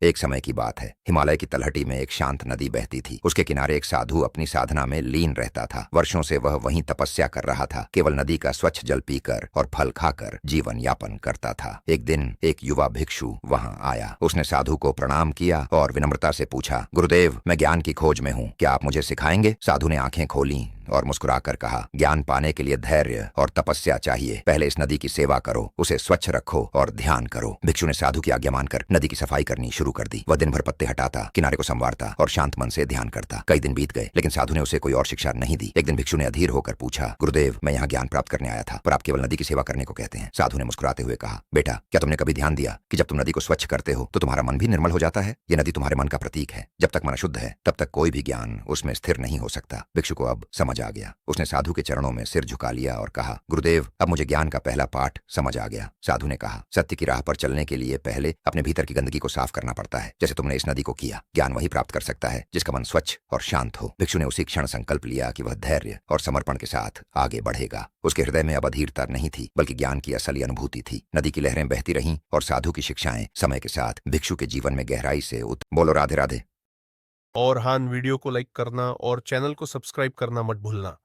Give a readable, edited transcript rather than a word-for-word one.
एक समय की बात है, हिमालय की तलहटी में एक शांत नदी बहती थी। उसके किनारे एक साधु अपनी साधना में लीन रहता था। वर्षों से वह वहीं तपस्या कर रहा था, केवल नदी का स्वच्छ जल पीकर और फल खाकर जीवन यापन करता था। एक दिन एक युवा भिक्षु वहां आया। उसने साधु को प्रणाम किया और विनम्रता से पूछा, गुरुदेव, मैं ज्ञान की खोज में हूँ, क्या आप मुझे सिखाएंगे? साधु ने आंखें खोली और मुस्कुराकर कहा, ज्ञान पाने के लिए धैर्य और तपस्या चाहिए। पहले इस नदी की सेवा करो, उसे स्वच्छ रखो और ध्यान करो। भिक्षु ने साधु की आज्ञा मानकर नदी की सफाई करनी शुरू कर दी। वह दिन भर पत्ते हटाता, किनारे को संवारता और शांत मन से ध्यान करता। कई दिन बीत गए, लेकिन साधु ने उसे कोई और शिक्षा नहीं दी। एक दिन भिक्षु ने अधीर होकर पूछा, गुरुदेव, मैं यहाँ ज्ञान प्राप्त करने आया था, पर आप केवल नदी की सेवा करने को कहते हैं। साधु ने मुस्कुराते हुए कहा, बेटा, क्या तुमने कभी ध्यान दिया कि जब तुम नदी को स्वच्छ करते हो तो तुम्हारा मन भी निर्मल हो जाता है? ये नदी तुम्हारे मन का प्रतीक है। जब तक मन अशुद्ध है, तब तक कोई भी ज्ञान उसमें स्थिर नहीं हो सकता। भिक्षु को अब समझ आ गया। उसने साधु के चरणों में सिर झुका लिया और कहा, गुरुदेव, अब मुझे ज्ञान का पहला पाठ समझ आ गया। साधु ने कहा, सत्य की राह पर चलने के लिए पहले अपने भीतर की गंदगी को साफ करना पड़ता है, जैसे तुमने इस नदी को किया। ज्ञान वही प्राप्त कर सकता है जिसका मन स्वच्छ और शांत हो। भिक्षु ने उसी क्षण संकल्प लिया कि वह धैर्य और समर्पण के साथ आगे बढ़ेगा। उसके हृदय में अब अधीरता नहीं थी, बल्कि ज्ञान की असली अनुभूति थी। नदी की लहरें बहती रहीं और साधु की शिक्षाएं समय के साथ भिक्षु के जीवन में गहराई से बोलो राधे राधे। और हाँ, वीडियो को लाइक करना और चैनल को सब्सक्राइब करना मत भूलना।